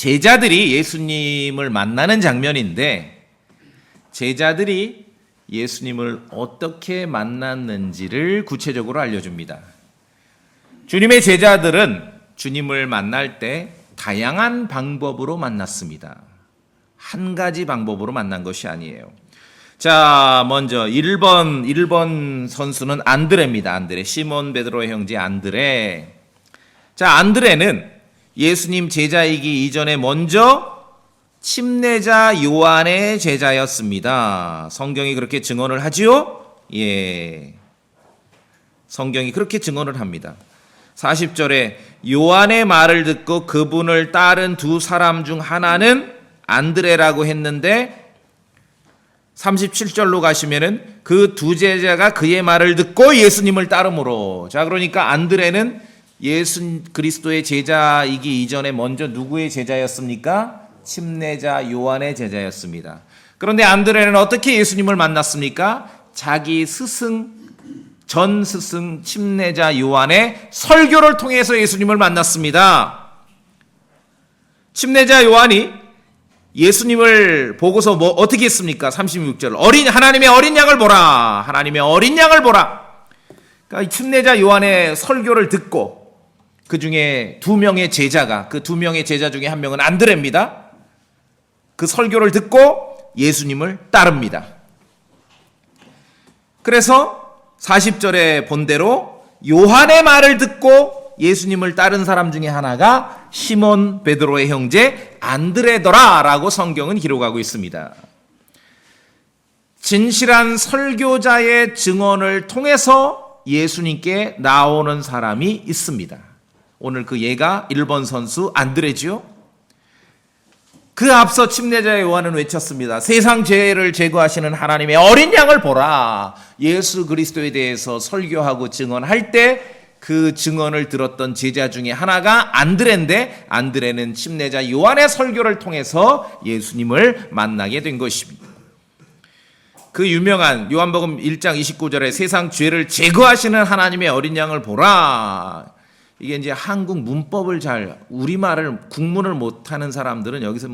제자들이 예수님을 만나는 장면인데 제자들이 예수님을 어떻게 만났는지를 구체적으로 알려줍니다. 주님의 제자들은 주님을 만날 때 다양한 방법으로 만났습니다. 한 가지 방법으로 만난 것이 아니에요. 자, 먼저 1번 선수는 안드레입니다. 안드레. 시몬 베드로의 형제 안드레. 자, 안드레는 예수님 제자이기 이전에 먼저 침례자 요한의 제자였습니다. 성경이 그렇게 증언을 하지요? 예. 성경이 그렇게 증언을 합니다. 40절에 요한의 말을 듣고 그분을 따른 두 사람 중 하나는 안드레라고 했는데 37절로 가시면은 그 두 제자가 그의 말을 듣고 예수님을 따르므로. 자, 그러니까 안드레는 예수 그리스도의 제자이기 이전에 먼저 누구의 제자였습니까? 침례자 요한의 제자였습니다. 그런데 안드레는 어떻게 예수님을 만났습니까? 자기 전 스승 침례자 요한의 설교를 통해서 예수님을 만났습니다. 침례자 요한이 예수님을 보고서 어떻게 했습니까? 36절. 하나님의 어린 양을 보라. 하나님의 어린 양을 보라. 그러니까 침례자 요한의 설교를 듣고 그 중에 두 명의 제자가, 그 두 명의 제자 중에 한 명은 안드레입니다. 그 설교를 듣고 예수님을 따릅니다. 그래서 40절에 본대로 요한의 말을 듣고 예수님을 따른 사람 중에 하나가 시몬 베드로의 형제 안드레더라라고 성경은 기록하고 있습니다. 진실한 설교자의 증언을 통해서 예수님께 나오는 사람이 있습니다. 오늘 그 예가 1번 선수 안드레지요. 그 앞서 침례자 요한은 외쳤습니다. 세상 죄를 제거하시는 하나님의 어린 양을 보라. 예수 그리스도에 대해서 설교하고 증언할 때 그 증언을 들었던 제자 중에 하나가 안드레인데 안드레는 침례자 요한의 설교를 통해서 예수님을 만나게 된 것입니다. 그 유명한 요한복음 1장 29절에 세상 죄를 제거하시는 하나님의 어린 양을 보라. 이게 이제 한국 문법을 우리말을 국문을 못하는 사람들은 여기서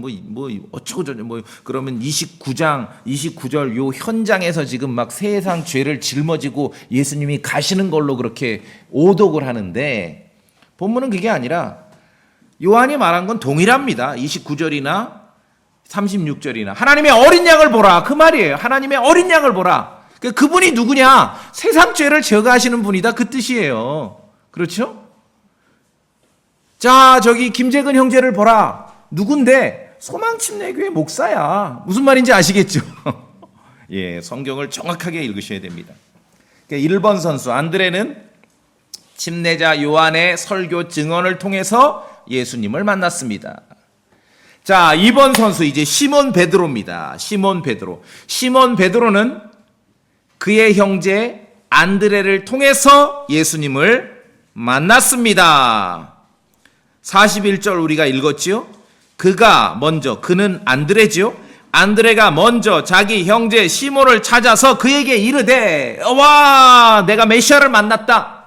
어쩌고저쩌고 그러면 29절 요 현장에서 지금 막 세상 죄를 짊어지고 예수님이 가시는 걸로 그렇게 오독을 하는데 본문은 그게 아니라 요한이 말한 건 동일합니다. 29절이나 36절이나 하나님의 어린 양을 보라. 그 말이에요. 하나님의 어린 양을 보라. 그분이 누구냐? 세상 죄를 제거하시는 분이다. 그 뜻이에요. 그렇죠? 자, 저기 김재근 형제를 보라. 누군데? 소망침례교회 목사야. 무슨 말인지 아시겠죠? 예, 성경을 정확하게 읽으셔야 됩니다. 1번 선수 안드레는 침례자 요한의 설교 증언을 통해서 예수님을 만났습니다. 자, 2번 선수 이제 시몬 베드로입니다. 시몬 베드로는 그의 형제 안드레를 통해서 예수님을 만났습니다. 41절 우리가 읽었지요? 그는 안드레지요? 안드레가 먼저 자기 형제 시몬을 찾아서 그에게 이르되 와, 내가 메시아를 만났다.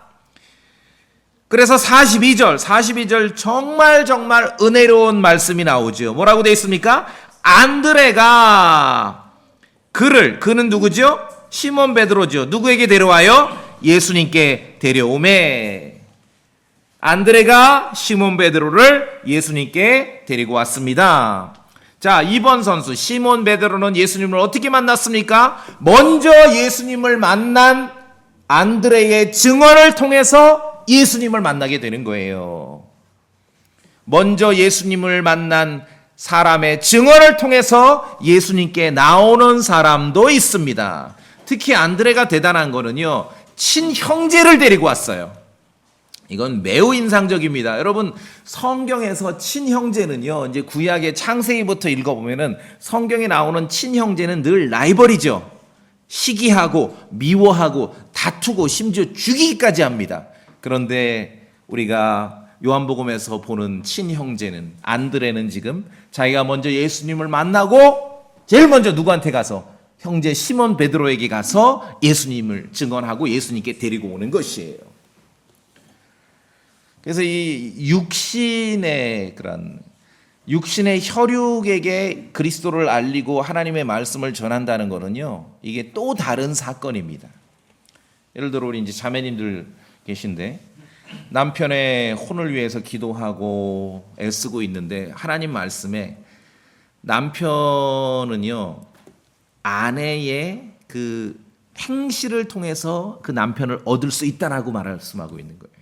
그래서 42절 정말 은혜로운 말씀이 나오죠. 뭐라고 되어 있습니까? 안드레가 그는 누구죠? 시몬 베드로죠. 누구에게 데려와요? 예수님께 데려오매. 안드레가 시몬 베드로를 예수님께 데리고 왔습니다. 자, 2번 선수 시몬 베드로는 예수님을 어떻게 만났습니까? 먼저 예수님을 만난 안드레의 증언을 통해서 예수님을 만나게 되는 거예요. 먼저 예수님을 만난 사람의 증언을 통해서 예수님께 나오는 사람도 있습니다. 특히 안드레가 대단한 거는요, 친형제를 데리고 왔어요. 이건 매우 인상적입니다. 여러분, 성경에서 친형제는요, 이제 구약의 창세기부터 읽어보면은 성경에 나오는 친형제는 늘 라이벌이죠. 시기하고 미워하고 다투고 심지어 죽이기까지 합니다. 그런데 우리가 요한복음에서 보는 친형제는 안드레는 지금 자기가 먼저 예수님을 만나고 제일 먼저 누구한테 가서 형제 시몬 베드로에게 가서 예수님을 증언하고 예수님께 데리고 오는 것이에요. 그래서 이 육신의 그런 육신의 혈육에게 그리스도를 알리고 하나님의 말씀을 전한다는 것은요, 이게 또 다른 사건입니다. 예를 들어 우리 이제 자매님들 계신데 남편의 혼을 위해서 기도하고 애쓰고 있는데 하나님 말씀에 남편은요, 아내의 그 행실을 통해서 그 남편을 얻을 수 있다라고 말씀하고 있는 거예요.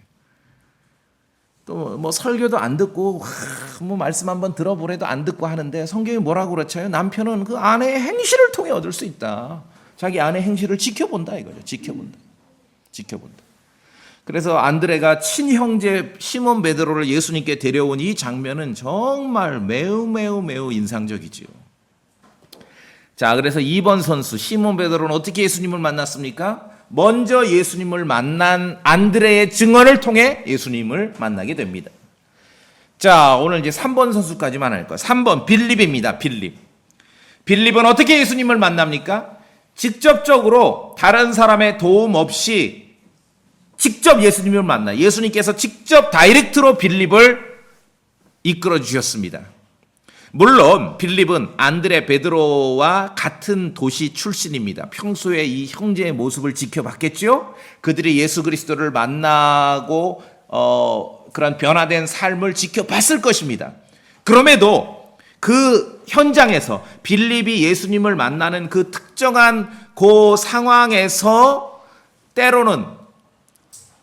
또 뭐 설교도 안 듣고 뭐 말씀 한번 들어보래도 안 듣고 하는데 성경이 뭐라고 그렇죠? 남편은 그 아내의 행실을 통해 얻을 수 있다. 자기 아내의 행실을 지켜본다 이거죠. 지켜본다. 그래서 안드레가 친형제 시몬 베드로를 예수님께 데려온 이 장면은 정말 매우 인상적이지요. 자, 그래서 2번 선수 시몬 베드로는 어떻게 예수님을 만났습니까? 먼저 예수님을 만난 안드레의 증언을 통해 예수님을 만나게 됩니다. 자, 오늘 이제 3번 선수까지만 할 거예요. 3번 빌립입니다. 빌립은 어떻게 예수님을 만납니까? 직접적으로 다른 사람의 도움 없이 직접 예수님을 만나. 예수님께서 직접 다이렉트로 빌립을 이끌어 주셨습니다. 물론 빌립은 안드레 베드로와 같은 도시 출신입니다. 평소에 이 형제의 모습을 지켜봤겠죠. 그들이 예수 그리스도를 만나고 그런 변화된 삶을 지켜봤을 것입니다. 그럼에도 그 현장에서 빌립이 예수님을 만나는 그 특정한 그 상황에서 때로는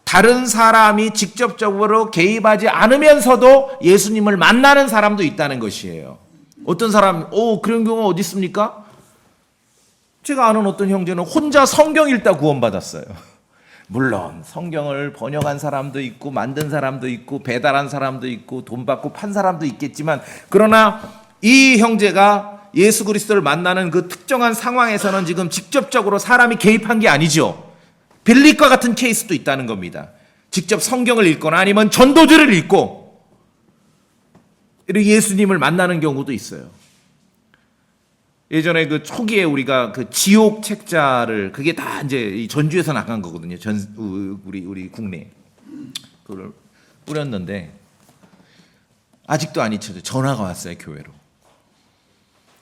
다른 사람이 직접적으로 개입하지 않으면서도 예수님을 만나는 사람도 있다는 것이에요. 어떤 사람, 그런 경우가 어디 있습니까? 제가 아는 어떤 형제는 혼자 성경 읽다 구원받았어요. 물론 성경을 번역한 사람도 있고 만든 사람도 있고 배달한 사람도 있고 돈 받고 판 사람도 있겠지만, 그러나 이 형제가 예수 그리스도를 만나는 그 특정한 상황에서는 지금 직접적으로 사람이 개입한 게 아니죠. 빌립과 같은 케이스도 있다는 겁니다. 직접 성경을 읽거나 아니면 전도들을 읽고 이렇게 예수님을 만나는 경우도 있어요. 예전에 그 초기에 우리가 그 지옥 책자를, 그게 다 이제 전주에서 나간 거거든요. 우리 국내에 그걸 뿌렸는데 아직도 안 잊혀져. 전화가 왔어요, 교회로.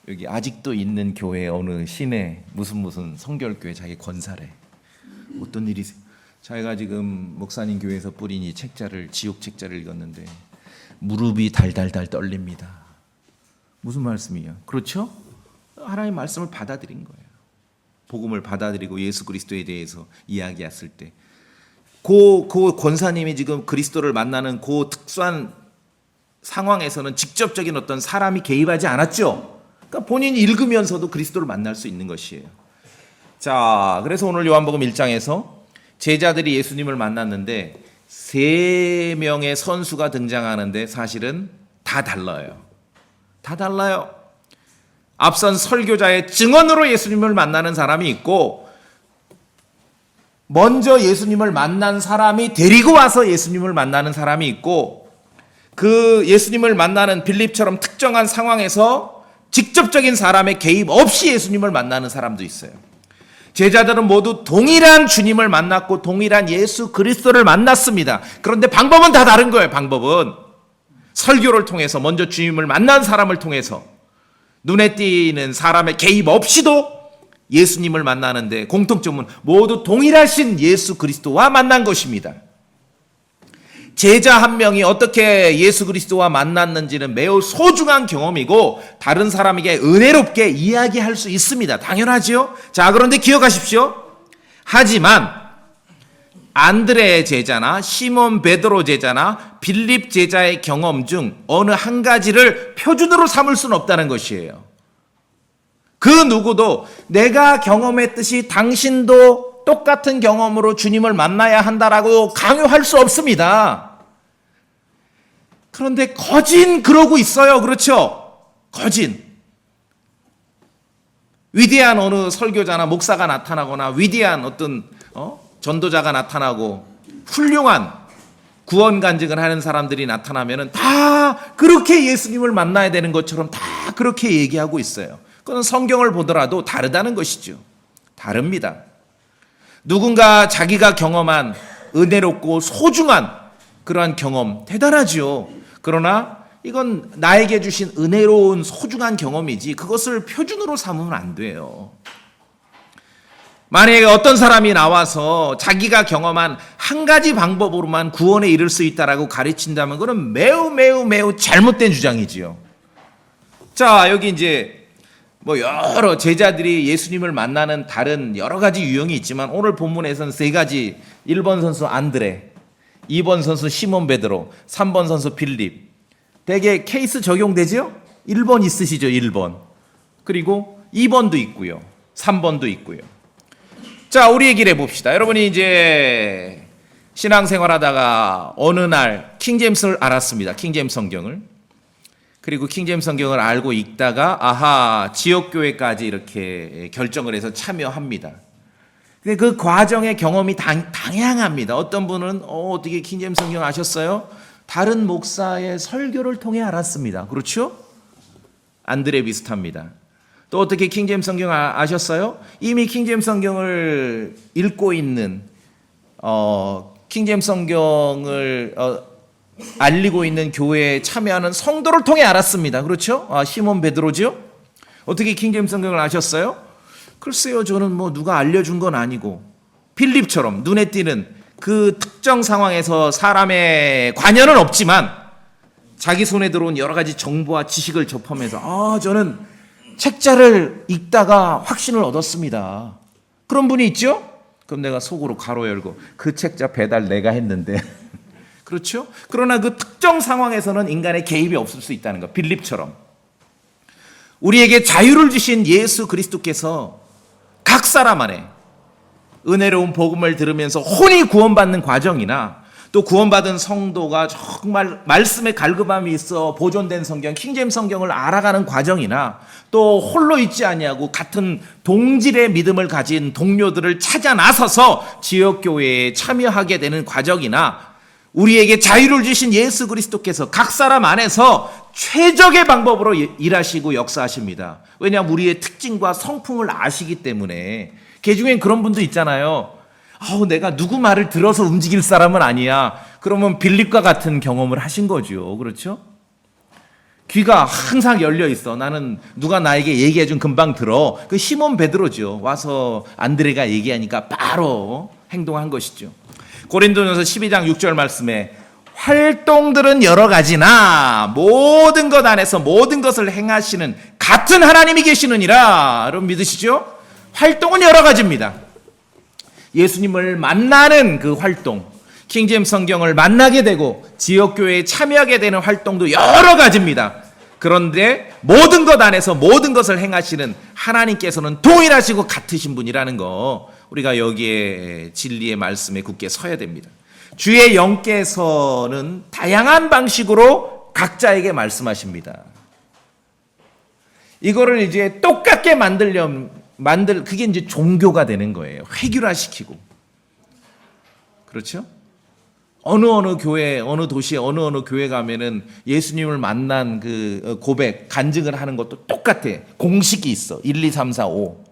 여기 아직도 있는 교회 어느 시내 무슨 성결교회 자기 권사래. 어떤 일이, 자기가 지금 목사님 교회에서 뿌린 이 책자를, 지옥 책자를 읽었는데 무릎이 달달달 떨립니다. 무슨 말씀이에요? 그렇죠? 하나님의 말씀을 받아들인 거예요. 복음을 받아들이고 예수 그리스도에 대해서 이야기했을 때 그 권사님이 지금 그리스도를 만나는 그 특수한 상황에서는 직접적인 어떤 사람이 개입하지 않았죠. 그러니까 본인이 읽으면서도 그리스도를 만날 수 있는 것이에요. 자, 그래서 오늘 요한복음 1장에서 제자들이 예수님을 만났는데 3명의 선수가 등장하는데 사실은 다 달라요. 앞선 설교자의 증언으로 예수님을 만나는 사람이 있고, 먼저 예수님을 만난 사람이 데리고 와서 예수님을 만나는 사람이 있고, 그 예수님을 만나는 빌립처럼 특정한 상황에서 직접적인 사람의 개입 없이 예수님을 만나는 사람도 있어요. 제자들은 모두 동일한 주님을 만났고 동일한 예수 그리스도를 만났습니다. 그런데 방법은 다 다른 거예요. 방법은 설교를 통해서, 먼저 주님을 만난 사람을 통해서 눈에 띄는 사람의 개입 없이도 예수님을 만나는데 공통점은 모두 동일하신 예수 그리스도와 만난 것입니다. 제자 한 명이 어떻게 예수 그리스도와 만났는지는 매우 소중한 경험이고 다른 사람에게 은혜롭게 이야기할 수 있습니다. 당연하지요. 자, 그런데 기억하십시오. 하지만 안드레 제자나 시몬 베드로 제자나 빌립 제자의 경험 중 어느 한 가지를 표준으로 삼을 수는 없다는 것이에요. 그 누구도 내가 경험했듯이 당신도 똑같은 경험으로 주님을 만나야 한다라고 강요할 수 없습니다. 그런데 거진 그러고 있어요. 그렇죠? 거진. 위대한 어느 설교자나 목사가 나타나거나 위대한 어떤 전도자가 나타나고 훌륭한 구원 간증을 하는 사람들이 나타나면은 다 그렇게 예수님을 만나야 되는 것처럼 다 그렇게 얘기하고 있어요. 그건 성경을 보더라도 다르다는 것이죠. 다릅니다. 누군가 자기가 경험한 은혜롭고 소중한 그러한 경험 대단하죠. 그러나 이건 나에게 주신 은혜로운 소중한 경험이지 그것을 표준으로 삼으면 안 돼요. 만약에 어떤 사람이 나와서 자기가 경험한 한 가지 방법으로만 구원에 이를 수 있다라고 가르친다면 그건 매우 잘못된 주장이지요. 자, 여기 이제 뭐 여러 제자들이 예수님을 만나는 다른 여러 가지 유형이 있지만 오늘 본문에서는 세 가지. 1번 선수 안드레, 2번 선수 시몬 베드로, 3번 선수 빌립. 되게 케이스 적용되죠? 1번 있으시죠? 1번. 그리고 2번도 있고요. 3번도 있고요. 자, 우리 얘기를 해봅시다. 여러분이 이제 신앙생활 하다가 어느 날 킹제임스를 알았습니다. 킹제임스 성경을. 그리고 킹제임스 성경을 알고 읽다가 아하, 지역교회까지 이렇게 결정을 해서 참여합니다. 근데 그 과정의 경험이 다양합니다. 어떤 분은 어떻게 킹제임스 성경 아셨어요? 다른 목사의 설교를 통해 알았습니다. 그렇죠? 안드레 비슷합니다. 또 어떻게 킹제임스 성경 아셨어요? 이미 킹제임스 성경을 읽고 있는 킹제임스 성경을 알리고 있는 교회에 참여하는 성도를 통해 알았습니다. 그렇죠? 시몬 베드로죠? 어떻게 킹제임스 성경을 아셨어요? 글쎄요, 저는 뭐 누가 알려준 건 아니고 필립처럼 눈에 띄는 그 특정 상황에서 사람의 관여는 없지만 자기 손에 들어온 여러 가지 정보와 지식을 접하면서 저는 책자를 읽다가 확신을 얻었습니다. 그런 분이 있죠? 그럼 내가 속으로 가로 열고 그 책자 배달 내가 했는데 그렇죠? 그러나 그 특정 상황에서는 인간의 개입이 없을 수 있다는 것. 빌립처럼 우리에게 자유를 주신 예수 그리스도께서 각 사람 안에 은혜로운 복음을 들으면서 혼이 구원받는 과정이나 또 구원받은 성도가 정말 말씀에 갈급함이 있어 보존된 성경, 킹제임스 성경을 알아가는 과정이나 또 홀로 있지 아니하고 같은 동질의 믿음을 가진 동료들을 찾아 나서서 지역교회에 참여하게 되는 과정이나 우리에게 자유를 주신 예수 그리스도께서 각 사람 안에서 최적의 방법으로 일하시고 역사하십니다. 왜냐하면 우리의 특징과 성품을 아시기 때문에. 개중엔 그런 분도 있잖아요. 내가 누구 말을 들어서 움직일 사람은 아니야. 그러면 빌립과 같은 경험을 하신 거죠. 그렇죠? 귀가 항상 열려 있어. 나는 누가 나에게 얘기해 준 금방 들어. 그 시몬 베드로죠. 와서 안드레가 얘기하니까 바로 행동한 것이죠. 고린도전서 12장 6절 말씀에 활동들은 여러 가지나 모든 것 안에서 모든 것을 행하시는 같은 하나님이 계시느니라. 여러분 믿으시죠? 활동은 여러 가지입니다. 예수님을 만나는 그 활동, 킹제임스 성경을 만나게 되고 지역교회에 참여하게 되는 활동도 여러 가지입니다. 그런데 모든 것 안에서 모든 것을 행하시는 하나님께서는 동일하시고 같으신 분이라는 거, 우리가 여기에 진리의 말씀에 굳게 서야 됩니다. 주의 영께서는 다양한 방식으로 각자에게 말씀하십니다. 이거를 이제 똑같게 그게 이제 종교가 되는 거예요. 획일화시키고. 그렇죠? 어느 교회, 어느 도시에 어느 교회 가면은 예수님을 만난 그 고백, 간증을 하는 것도 똑같아. 공식이 있어. 1, 2, 3, 4, 5.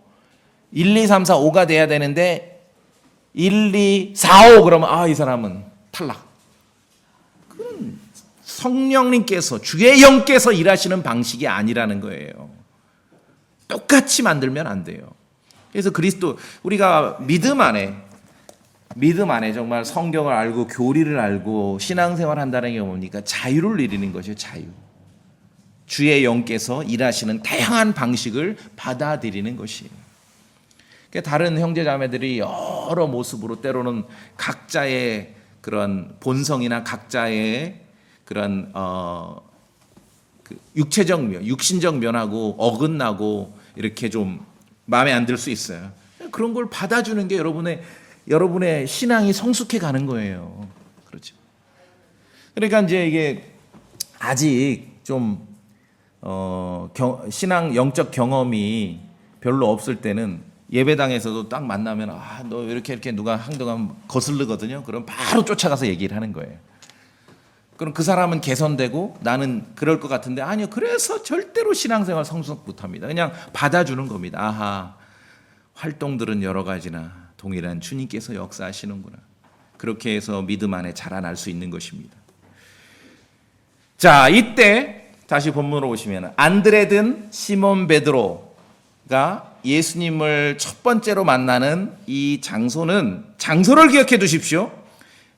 1, 2, 3, 4, 5가 돼야 되는데 1, 2, 4, 5 그러면 이 사람은 탈락. 그건 성령님께서, 주의 영께서 일하시는 방식이 아니라는 거예요. 똑같이 만들면 안 돼요. 그래서 우리가 믿음 안에 정말 성경을 알고 교리를 알고 신앙생활 한다는 게 뭡니까? 자유를 누리는 것이죠. 자유. 주의 영께서 일하시는 다양한 방식을 받아들이는 것이에요. 다른 형제자매들이 여러 모습으로 때로는 각자의 그런 본성이나 각자의 그런 육체적 면, 육신적 면하고 어긋나고 이렇게 좀 마음에 안 들 수 있어요. 그런 걸 받아주는 게 여러분의 신앙이 성숙해 가는 거예요. 그렇죠. 그러니까 이제 이게 아직 좀 신앙 영적 경험이 별로 없을 때는 예배당에서도 딱 만나면 너 이렇게 누가 행동하면 거슬르거든요. 그럼 바로 쫓아가서 얘기를 하는 거예요. 그럼 그 사람은 개선되고 나는 그럴 것 같은데 아니요. 그래서 절대로 신앙생활 성숙 못합니다. 그냥 받아주는 겁니다. 아하, 활동들은 여러 가지나 동일한 주님께서 역사하시는구나. 그렇게 해서 믿음 안에 자라날 수 있는 것입니다. 자, 이때 다시 본문으로 오시면 안드레든 시몬 베드로가 예수님을 첫 번째로 만나는 이 장소를 기억해 두십시오.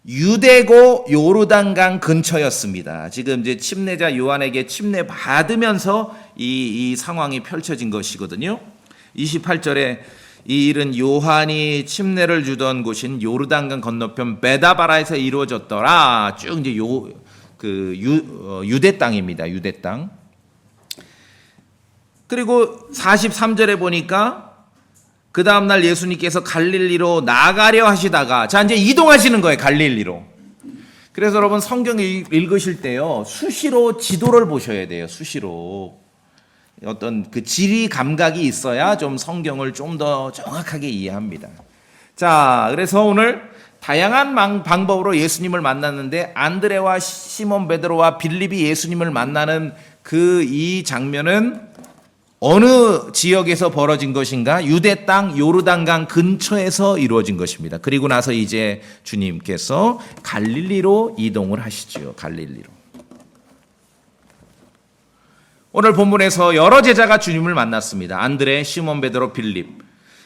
유대고 요르단강 근처였습니다. 지금 이제 침례자 요한에게 침례 받으면서 이 상황이 펼쳐진 것이거든요. 28절에 이 일은 요한이 침례를 주던 곳인 요르단강 건너편 베다바라에서 이루어졌더라. 쭉 이제 유대 땅입니다. 유대 땅. 그리고 43절에 보니까 그 다음날 예수님께서 갈릴리로 나가려 하시다가 자 이제 이동하시는 거예요. 갈릴리로. 그래서 여러분 성경 읽으실 때요. 수시로 지도를 보셔야 돼요. 수시로. 어떤 그 지리 감각이 있어야 좀 성경을 좀 더 정확하게 이해합니다. 자, 그래서 오늘 다양한 방법으로 예수님을 만났는데 안드레와 시몬 베드로와 빌립이 예수님을 만나는 이 장면은 어느 지역에서 벌어진 것인가? 유대 땅 요르단강 근처에서 이루어진 것입니다. 그리고 나서 이제 주님께서 갈릴리로 이동을 하시죠. 갈릴리로. 오늘 본문에서 여러 제자가 주님을 만났습니다. 안드레, 시몬 베드로, 빌립.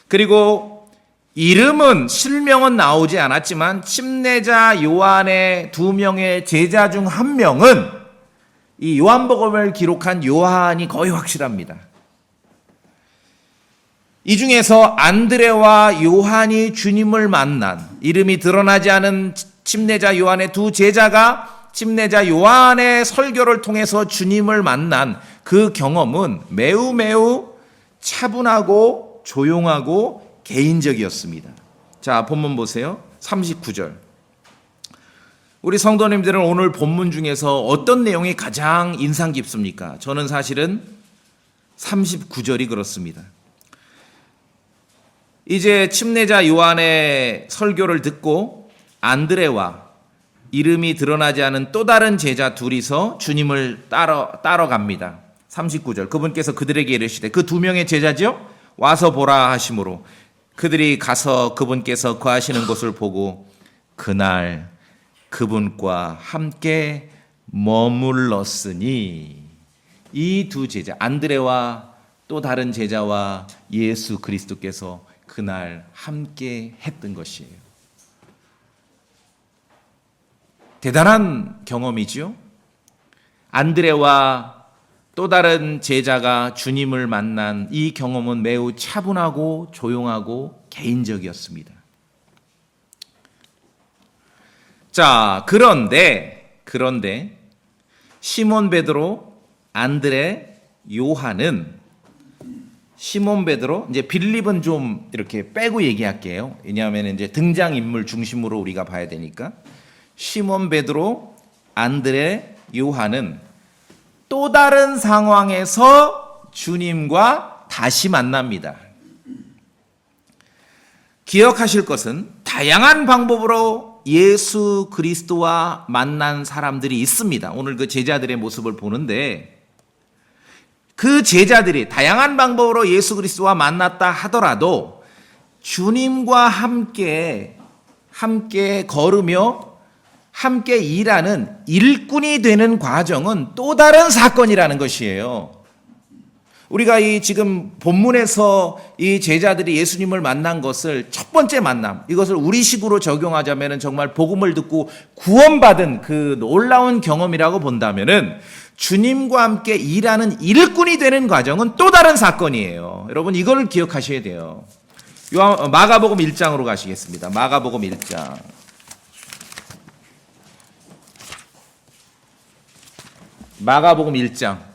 그리고 이름은 실명은 나오지 않았지만 침례자 요한의 2명의 제자 중 1명은 이 요한복음을 기록한 요한이 거의 확실합니다. 이 중에서 안드레와 요한이 주님을 만난 이름이 드러나지 않은 침례자 요한의 2 제자가 침례자 요한의 설교를 통해서 주님을 만난 그 경험은 매우 차분하고 조용하고 개인적이었습니다. 자, 본문 보세요. 39절. 우리 성도님들은 오늘 본문 중에서 어떤 내용이 가장 인상 깊습니까? 저는 사실은 39절이 그렇습니다. 이제 침례자 요한의 설교를 듣고 안드레와 이름이 드러나지 않은 또 다른 제자 둘이서 주님을 따러 갑니다. 39절. 그분께서 그들에게 이르시되 그 2명의 제자죠? 와서 보라 하심으로 그들이 가서 그분께서 거하시는 곳을 보고 그날 그분과 함께 머물렀으니 이 2 제자 안드레와 또 다른 제자와 예수 그리스도께서 그날 함께 했던 것이에요. 대단한 경험이죠. 안드레와 또 다른 제자가 주님을 만난 이 경험은 매우 차분하고 조용하고 개인적이었습니다. 자, 그런데 시몬 베드로, 안드레, 요한은 시몬 베드로, 이제 빌립은 좀 이렇게 빼고 얘기할게요. 왜냐하면 이제 등장인물 중심으로 우리가 봐야 되니까. 시몬 베드로, 안드레, 요한은 또 다른 상황에서 주님과 다시 만납니다. 기억하실 것은 다양한 방법으로 예수 그리스도와 만난 사람들이 있습니다. 오늘 그 제자들의 모습을 보는데 그 제자들이 다양한 방법으로 예수 그리스도와 만났다 하더라도 주님과 함께 걸으며 함께 일하는 일꾼이 되는 과정은 또 다른 사건이라는 것이에요. 우리가 이 지금 본문에서 이 제자들이 예수님을 만난 것을 첫 번째 만남, 이것을 우리식으로 적용하자면 정말 복음을 듣고 구원받은 그 놀라운 경험이라고 본다면은 주님과 함께 일하는 일꾼이 되는 과정은 또 다른 사건이에요. 여러분 이걸 기억하셔야 돼요. 마가복음 1장으로 가시겠습니다. 마가복음 1장. 마가복음 1장.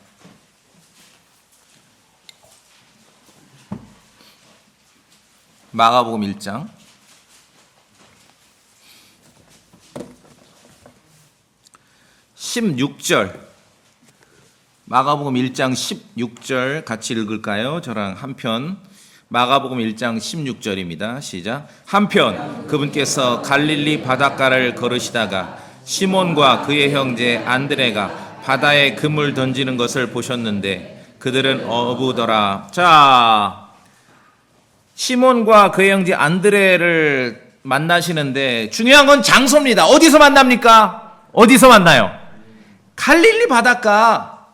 마가복음 1장. 16절. 마가복음 1장 16절 같이 읽을까요? 저랑 한편. 마가복음 1장 16절입니다. 시작. 한편 그분께서 갈릴리 바닷가를 걸으시다가 시몬과 그의 형제 안드레가 바다에 금을 던지는 것을 보셨는데 그들은 어부더라. 자, 시몬과 그의 형제 안드레를 만나시는데 중요한 건 장소입니다. 어디서 만납니까? 어디서 만나요? 갈릴리 바닷가.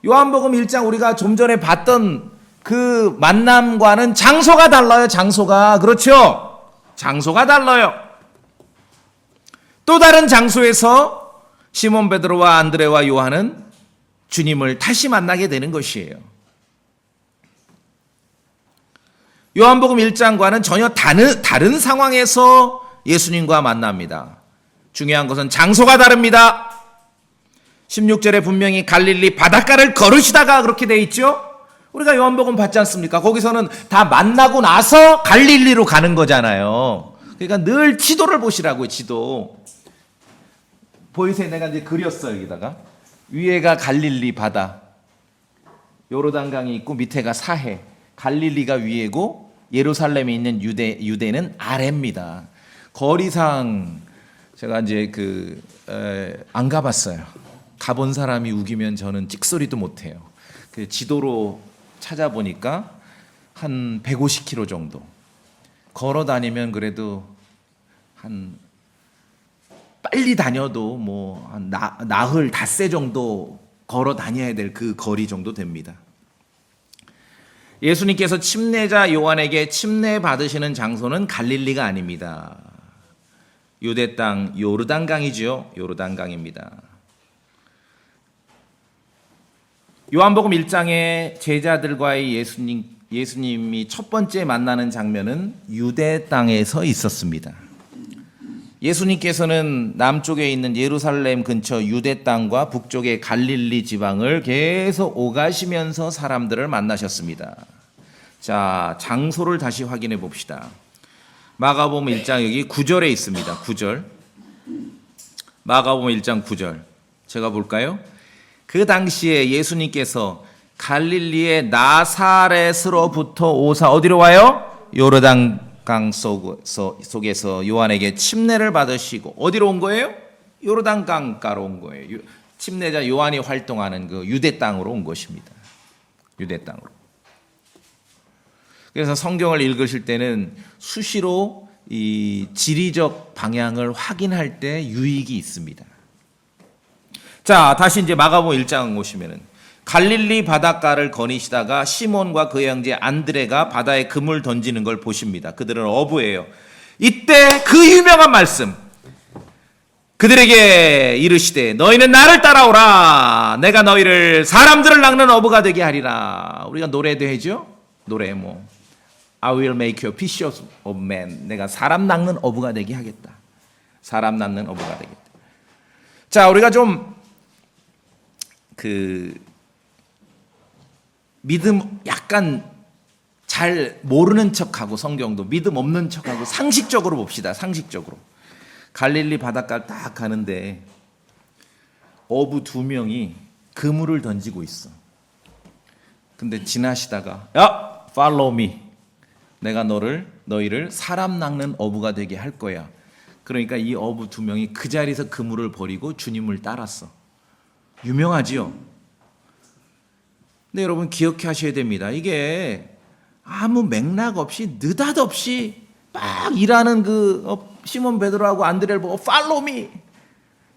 요한복음 1장 우리가 좀 전에 봤던 그 만남과는 장소가 달라요. 장소가. 그렇죠? 장소가 달라요. 또 다른 장소에서 시몬 베드로와 안드레와 요한은 주님을 다시 만나게 되는 것이에요. 요한복음 1장과는 전혀 다른 상황에서 예수님과 만납니다. 중요한 것은 장소가 다릅니다. 16절에 분명히 갈릴리 바닷가를 걸으시다가 그렇게 돼 있죠. 우리가 요한복음 봤지 않습니까? 거기서는 다 만나고 나서 갈릴리로 가는 거잖아요. 그러니까 늘 지도를 보시라고요. 지도. 보이세요? 내가 이제 그렸어요. 여기다가. 위에가 갈릴리 바다. 요르단강이 있고 밑에가 사해. 갈릴리가 위에고 예루살렘에 있는 유대는 아래입니다. 거리상 제가 이제 안 가봤어요. 가본 사람이 우기면 저는 찍소리도 못해요. 그 지도로 찾아보니까 한 150km 정도. 걸어 다니면 그래도 한 빨리 다녀도 뭐 한 나흘 닷새 정도 걸어 다녀야 될 그 거리 정도 됩니다. 예수님께서 침례자 요한에게 침례 받으시는 장소는 갈릴리가 아닙니다. 유대 땅 요르단강이죠. 요르단강입니다. 요한복음 1장에 제자들과의 예수님이 첫 번째 만나는 장면은 유대 땅에서 있었습니다. 예수님께서는 남쪽에 있는 예루살렘 근처 유대 땅과 북쪽의 갈릴리 지방을 계속 오가시면서 사람들을 만나셨습니다. 자, 장소를 다시 확인해 봅시다. 마가복음 1장 여기 9절에 있습니다. 9절. 마가복음 1장 9절. 제가 볼까요? 그 당시에 예수님께서 갈릴리의 나사렛으로부터 오사 어디로 와요? 요르단강 속에서 요한에게 침례를 받으시고 어디로 온 거예요? 요르단강가로 온 거예요. 침례자 요한이 활동하는 그 유대 땅으로 온 것입니다. 유대 땅으로. 그래서 성경을 읽으실 때는 수시로 이 지리적 방향을 확인할 때 유익이 있습니다. 자, 다시 이제 마가복음 1장 오시면은 갈릴리 바닷가를 거니시다가 시몬과 그 형제 안드레가 바다에 그물 던지는 걸 보십니다. 그들은 어부예요. 이때 그 유명한 말씀. 그들에게 이르시되 너희는 나를 따라오라. 내가 너희를 사람들을 낚는 어부가 되게 하리라. 우리가 노래도 해죠. 노래 뭐 I will make you fishers of men. 내가 사람 낚는 어부가 되게 하겠다. 사람 낚는 어부가 되겠다. 자, 우리가 좀 믿음 약간 잘 모르는 척하고 성경도 믿음 없는 척하고 상식적으로 봅시다. 상식적으로. 갈릴리 바닷가를 딱 가는데 어부 2명이 그물을 던지고 있어. 근데 지나시다가 야, follow me. 내가 너희를 사람 낚는 어부가 되게 할 거야. 그러니까 이 어부 2명이 그 자리에서 그물을 버리고 주님을 따랐어. 유명하지요. 근데 여러분 기억하셔야 됩니다. 이게 아무 맥락 없이 느닷없이 막 일하는 시몬 베드로하고 안드레를 보고 follow me.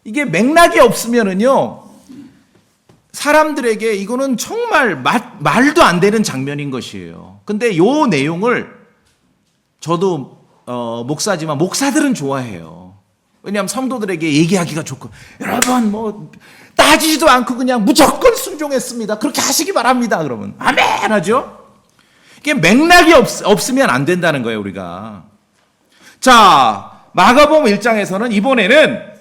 이게 맥락이 없으면은요 사람들에게 이거는 정말 말도 안 되는 장면인 것이에요. 근데 요 내용을 저도 목사지만 목사들은 좋아해요. 왜냐하면 성도들에게 얘기하기가 좋고 여러분 뭐 따지지도 않고 그냥 무조건 순종했습니다. 그렇게 하시기 바랍니다. 그러면 아멘 하죠. 이게 맥락이 없으면 안 된다는 거예요. 우리가. 자, 마가복음 1장에서는 이번에는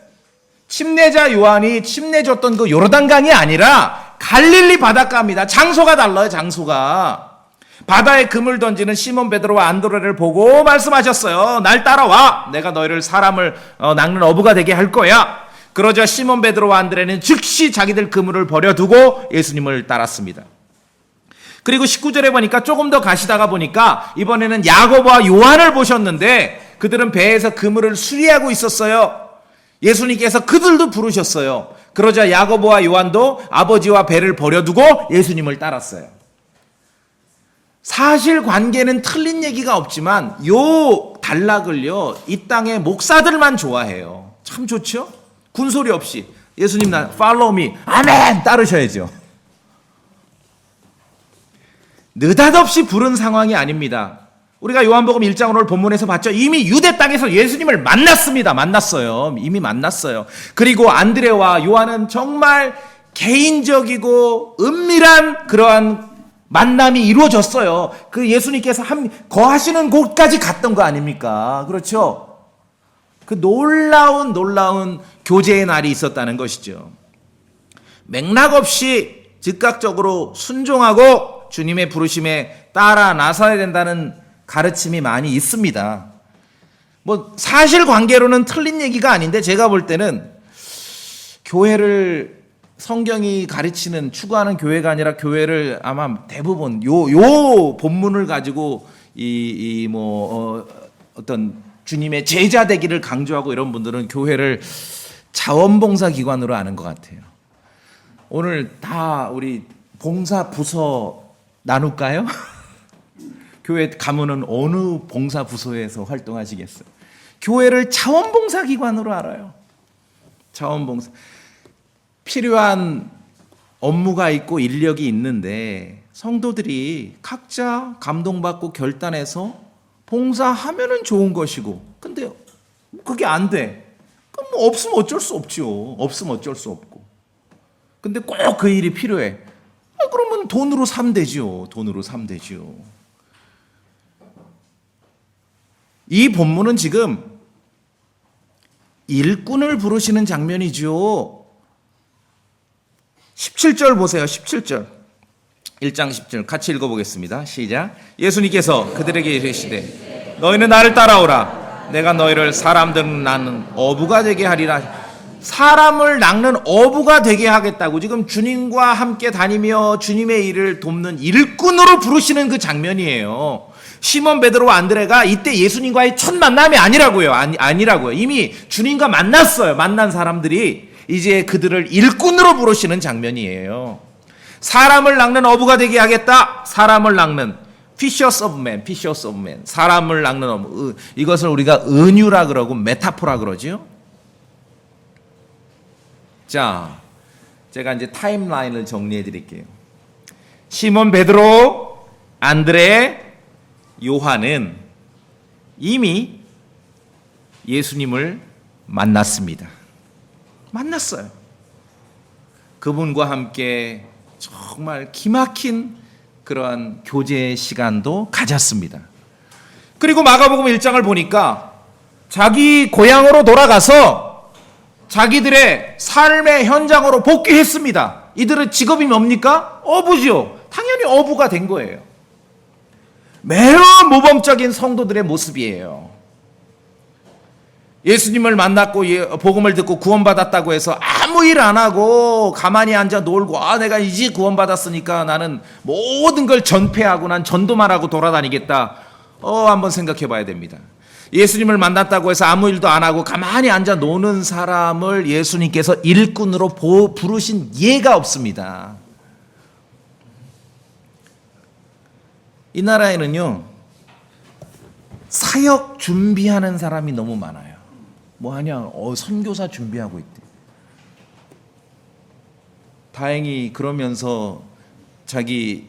침례자 요한이 침례 줬던 그 요르단강이 아니라 갈릴리 바닷가입니다. 장소가 달라요. 장소가. 바다에 그물 던지는 시몬 베드로와 안드레를 보고 말씀하셨어요. 날 따라와. 내가 너희를 사람을 낚는 어부가 되게 할 거야. 그러자 시몬 베드로와 안드레는 즉시 자기들 그물을 버려두고 예수님을 따랐습니다. 그리고 19절에 보니까 조금 더 가시다가 보니까 이번에는 야고보와 요한을 보셨는데 그들은 배에서 그물을 수리하고 있었어요. 예수님께서 그들도 부르셨어요. 그러자 야고보와 요한도 아버지와 배를 버려두고 예수님을 따랐어요. 사실 관계는 틀린 얘기가 없지만 요 단락을요 이 땅의 목사들만 좋아해요. 참 좋죠? 군소리 없이 예수님 나 follow me. 아멘. 따르셔야죠. 느닷없이 부른 상황이 아닙니다. 우리가 요한복음 1장 오늘 본문에서 봤죠. 이미 유대 땅에서 예수님을 만났습니다. 만났어요. 이미 만났어요. 그리고 안드레와 요한은 정말 개인적이고 은밀한 그러한 만남이 이루어졌어요. 그 예수님께서 거하시는 곳까지 갔던 거 아닙니까? 그렇죠? 그 놀라운 교제의 날이 있었다는 것이죠. 맥락 없이 즉각적으로 순종하고 주님의 부르심에 따라 나서야 된다는 가르침이 많이 있습니다. 뭐 사실관계로는 틀린 얘기가 아닌데 제가 볼 때는 교회를 성경이 가르치는 추구하는 교회가 아니라 교회를 아마 대부분 요 본문을 가지고 어떤 주님의 제자 되기를 강조하고 이런 분들은 교회를 자원봉사 기관으로 아는 것 같아요. 오늘 다 우리 봉사 부서 나눌까요? 교회 가면은 어느 봉사 부서에서 활동하시겠어요? 교회를 자원봉사 기관으로 알아요. 자원봉사. 필요한 업무가 있고 인력이 있는데 성도들이 각자 감동받고 결단해서 봉사하면은 좋은 것이고, 근데 그게 안 돼. 그럼 뭐 없으면 어쩔 수 없죠. 없으면 어쩔 수 없고. 근데 꼭 그 일이 필요해. 그러면 돈으로 사면 되죠. 돈으로 사면 되죠. 이 본문은 지금 일꾼을 부르시는 장면이죠. 17절 보세요. 17절. 1장 10절 같이 읽어보겠습니다. 시작. 예수님께서 그들에게 이르시되 너희는 나를 따라오라. 내가 너희를 사람들 낳는 어부가 되게 하리라. 사람을 낚는 어부가 되게 하겠다고 지금 주님과 함께 다니며 주님의 일을 돕는 일꾼으로 부르시는 그 장면이에요. 시몬 베드로와 안드레가 이때 예수님과의 첫 만남이 아니라고요. 아니라고요. 이미 주님과 만났어요. 만난 사람들이 이제 그들을 일꾼으로 부르시는 장면이에요. 사람을 낚는 어부가 되게 하겠다. 사람을 낚는 fishers of men, fishers of men. 사람을 낚는 어부. 이것을 우리가 은유라 그러고 메타포라 그러죠. 자, 제가 이제 타임라인을 정리해 드릴게요. 시몬 베드로, 안드레, 요한은 이미 예수님을 만났습니다. 만났어요. 그분과 함께 정말 기막힌 그러한 교제 시간도 가졌습니다. 그리고 마가복음 1장을 보니까 자기 고향으로 돌아가서 자기들의 삶의 현장으로 복귀했습니다. 이들의 직업이 뭡니까? 어부죠. 당연히 어부가 된 거예요. 매우 모범적인 성도들의 모습이에요. 예수님을 만났고 복음을 듣고 구원받았다고 해서 아무 일 안 하고 가만히 앉아 놀고 내가 이제 구원받았으니까 나는 모든 걸 전폐하고 난 전도만 하고 돌아다니겠다. 한번 생각해 봐야 됩니다. 예수님을 만났다고 해서 아무 일도 안 하고 가만히 앉아 노는 사람을 예수님께서 일꾼으로 부르신 예가 없습니다. 이 나라에는요, 사역 준비하는 사람이 너무 많아요. 뭐 하냐? 선교사 준비하고 있대. 다행히 그러면서 자기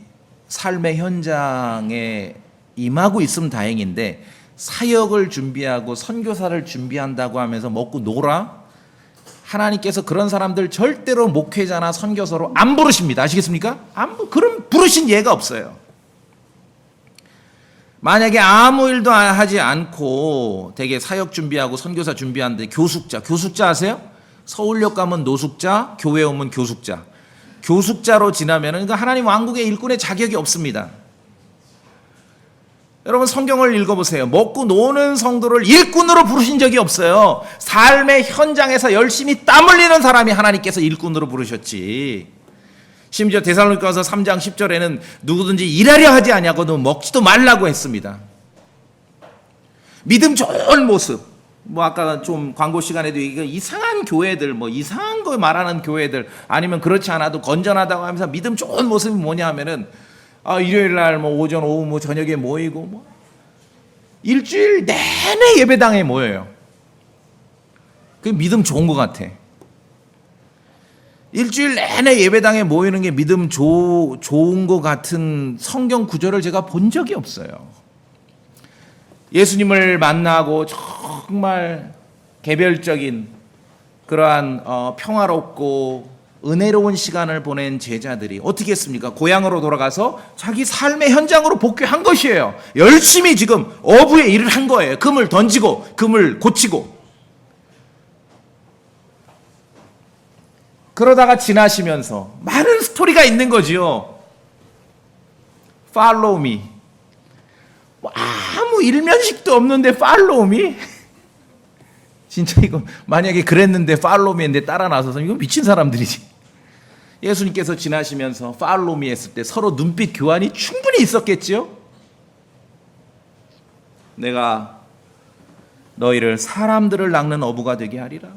삶의 현장에 임하고 있으면 다행인데 사역을 준비하고 선교사를 준비한다고 하면서 먹고 놀아? 하나님께서 그런 사람들 절대로 목회자나 선교사로 안 부르십니다. 아시겠습니까? 그런 부르신 예가 없어요. 만약에 아무 일도 하지 않고 되게 사역 준비하고 선교사 준비하는데 교숙자 아세요? 서울역 가면 노숙자, 교회 오면 교숙자. 교숙자로 지나면은 하나님 왕국의 일꾼의 자격이 없습니다. 여러분 성경을 읽어보세요. 먹고 노는 성도를 일꾼으로 부르신 적이 없어요. 삶의 현장에서 열심히 땀 흘리는 사람이 하나님께서 일꾼으로 부르셨지. 심지어 데살로니가서 3장 10절에는 누구든지 일하려 하지 아니하고도 먹지도 말라고 했습니다. 믿음 좋은 모습. 아까 좀 광고 시간에도 이상한 교회들, 이상한 거 말하는 교회들, 아니면 그렇지 않아도 건전하다고 하면서 믿음 좋은 모습이 뭐냐 하면은 일요일 날 오전 오후 저녁에 모이고 일주일 내내 예배당에 모여요. 그게 믿음 좋은 것 같아. 일주일 내내 예배당에 모이는 게 믿음 좋은 것 같은 성경 구절을 제가 본 적이 없어요. 예수님을 만나고 정말 개별적인 그러한 평화롭고 은혜로운 시간을 보낸 제자들이 어떻게 했습니까? 고향으로 돌아가서 자기 삶의 현장으로 복귀한 것이에요. 열심히 지금 어부의 일을 한 거예요. 금을 던지고 금을 고치고. 그러다가 지나시면서 많은 스토리가 있는 거지요. Follow me. 아무 일면식도 없는데 follow me? 진짜 이거 만약에 그랬는데 follow me인데 따라 나서서 이건 미친 사람들이지. 예수님께서 지나시면서 follow me 했을 때 서로 눈빛 교환이 충분히 있었겠지요. 내가 너희를 사람들을 낚는 어부가 되게 하리라.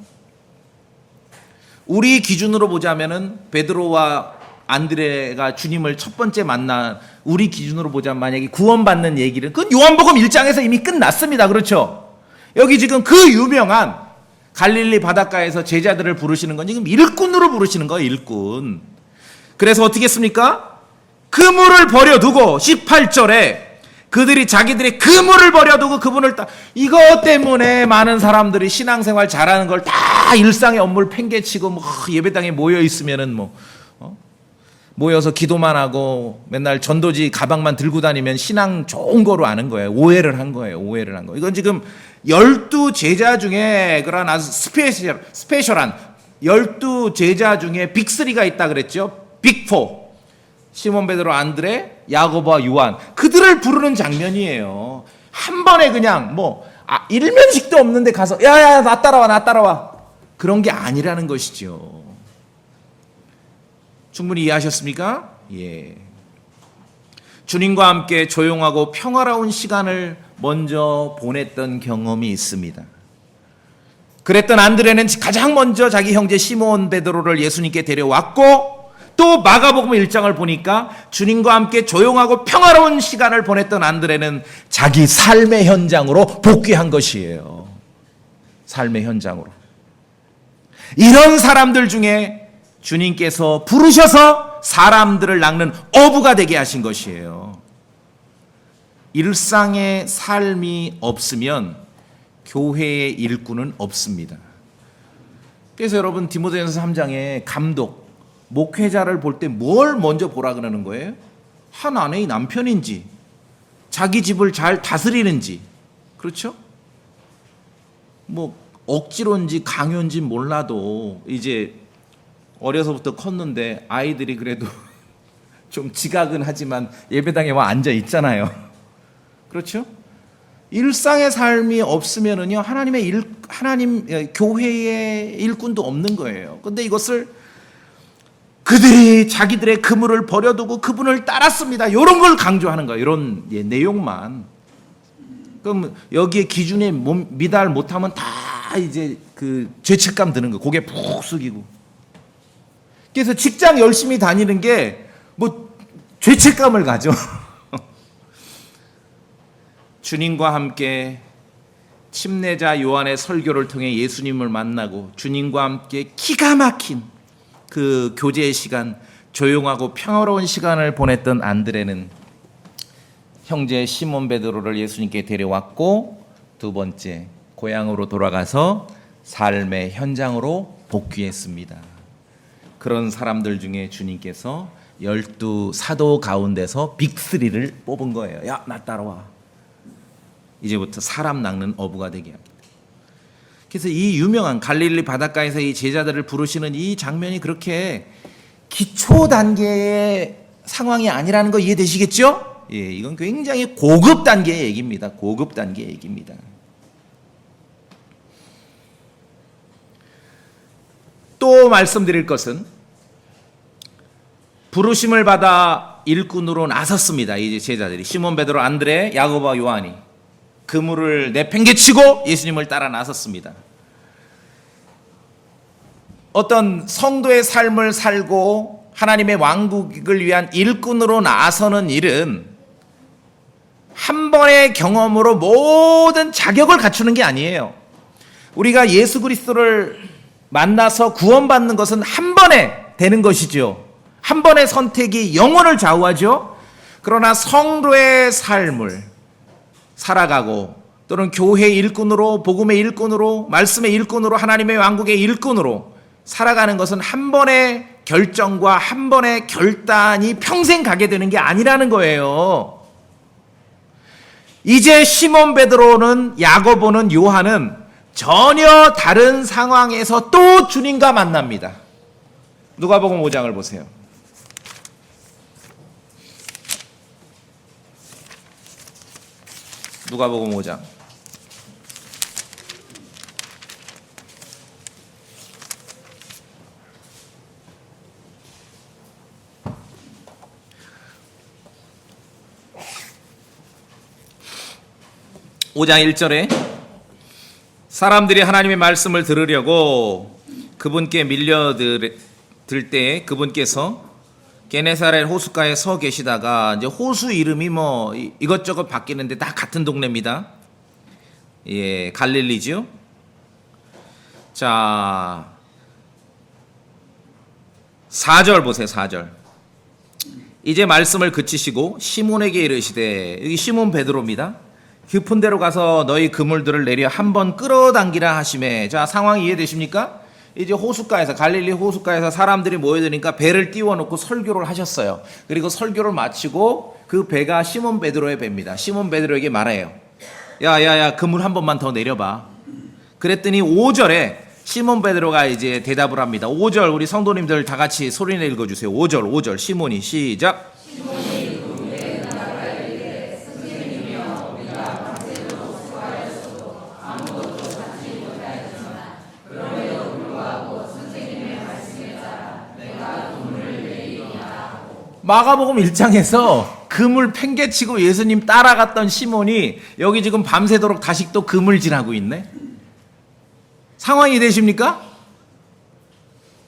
우리 기준으로 보자면은 베드로와 안드레가 주님을 첫 번째 만난 우리 기준으로 보자면 만약에 구원받는 얘기를 그건 요한복음 1장에서 이미 끝났습니다. 그렇죠? 여기 지금 그 유명한 갈릴리 바닷가에서 제자들을 부르시는 건 지금 일꾼으로 부르시는 거예요. 일꾼. 그래서 어떻게 했습니까? 그물을 버려두고 18절에 그들이 자기들의 그물을 버려두고 그분을 이것 때문에 많은 사람들이 신앙생활 잘하는 걸 다 일상의 업무를 팽개치고 뭐 예배당에 모여 있으면은 모여서 기도만 하고 맨날 전도지 가방만 들고 다니면 신앙 좋은 거로 아는 거예요. 오해를 한 거예요. 오해를 한 거. 이건 지금 12 제자 중에 그런 아주 스페셜한 12 제자 중에 빅3가 있다 그랬죠. 빅4. 시몬, 베드로, 안드레, 야고보와 요한. 그들을 부르는 장면이에요. 한 번에 그냥 일면식도 없는데 가서 야야 나 따라와. 그런 게 아니라는 것이죠. 충분히 이해하셨습니까? 예. 주님과 함께 조용하고 평화로운 시간을 먼저 보냈던 경험이 있습니다. 그랬던 안드레는 가장 먼저 자기 형제 시몬 베드로를 예수님께 데려왔고 또 마가복음 1장을 보니까 주님과 함께 조용하고 평화로운 시간을 보냈던 안드레는 자기 삶의 현장으로 복귀한 것이에요. 삶의 현장으로. 이런 사람들 중에 주님께서 부르셔서 사람들을 낚는 어부가 되게 하신 것이에요. 일상의 삶이 없으면 교회의 일꾼은 없습니다. 그래서 여러분 디모데전서 3장에 감독, 목회자를 볼 때 뭘 먼저 보라 그러는 거예요? 한 아내의 남편인지, 자기 집을 잘 다스리는지, 그렇죠? 억지로인지 강요인지 몰라도 이제 어려서부터 컸는데 아이들이 그래도 좀 지각은 하지만 예배당에 와 앉아 있잖아요. 그렇죠? 일상의 삶이 없으면은요 하나님 교회의 일꾼도 없는 거예요. 근데 이것을 그들이 자기들의 그물을 버려두고 그분을 따랐습니다. 이런 걸 강조하는 거예요. 이런 내용만. 그럼 여기에 기준에 미달 못하면 다 이제 그 죄책감 드는 거. 고개 푹 숙이고. 그래서 직장 열심히 다니는 게 죄책감을 가져. 주님과 함께 침례자 요한의 설교를 통해 예수님을 만나고 주님과 함께 기가 막힌 그 교제의 시간, 조용하고 평화로운 시간을 보냈던 안드레는 형제 시몬 베드로를 예수님께 데려왔고 두 번째 고향으로 돌아가서 삶의 현장으로 복귀했습니다. 그런 사람들 중에 주님께서 12 사도 가운데서 빅3를 뽑은 거예요. 야, 나 따라와. 이제부터 사람 낚는 어부가 되게 합니다. 그래서 이 유명한 갈릴리 바닷가에서 이 제자들을 부르시는 이 장면이 그렇게 기초 단계의 상황이 아니라는 거 이해되시겠죠? 예, 이건 굉장히 고급 단계의 얘기입니다. 고급 단계의 얘기입니다. 또 말씀드릴 것은 부르심을 받아 일꾼으로 나섰습니다. 이제 제자들이 시몬 베드로, 안드레, 야고보와 요한이 그물을 내팽개치고 예수님을 따라 나섰습니다. 어떤 성도의 삶을 살고 하나님의 왕국을 위한 일꾼으로 나서는 일은 한 번의 경험으로 모든 자격을 갖추는 게 아니에요. 우리가 예수 그리스도를 만나서 구원받는 것은 한 번에 되는 것이죠. 한 번의 선택이 영혼을 좌우하죠. 그러나 성도의 삶을 살아가고 또는 교회의 일꾼으로, 복음의 일꾼으로, 말씀의 일꾼으로, 하나님의 왕국의 일꾼으로 살아가는 것은 한 번의 결정과 한 번의 결단이 평생 가게 되는 게 아니라는 거예요. 이제 시몬 베드로는, 야고보는, 요한은 전혀 다른 상황에서 또 주님과 만납니다. 누가복음 5장을 보세요. 누가복음 5장. (5장 1절에) 사람들이 하나님의 말씀을 들으려고 그분께 밀려들 때 그분께서 게네사렛 호숫가에 서 계시다가, 이제 호수 이름이 뭐 이것저것 바뀌는데 다 같은 동네입니다. 예, 갈릴리죠. 자, 4절 보세요. 4절. 이제 말씀을 그치시고 시몬에게 이르시되, 여기 시몬 베드로입니다. 깊은 데로 가서 너희 그물들을 내려 한번 끌어당기라 하시매. 자, 상황이 이해되십니까? 이제 호숫가에서, 갈릴리 호숫가에서 사람들이 모여드니까 배를 띄워놓고 설교를 하셨어요. 그리고 설교를 마치고 그 배가 시몬 베드로의 배입니다. 시몬 베드로에게 말해요. 야, 그물 한 번만 더 내려봐. 그랬더니 5절에 시몬 베드로가 이제 대답을 합니다. 5절 우리 성도님들 다 같이 소리내 읽어주세요. 5절 시몬이 시작. 마가복음 1장에서 그물 팽개치고 예수님 따라갔던 시몬이 여기 지금 밤새도록 다시 또 그물질하고 있네. 상황이 되십니까?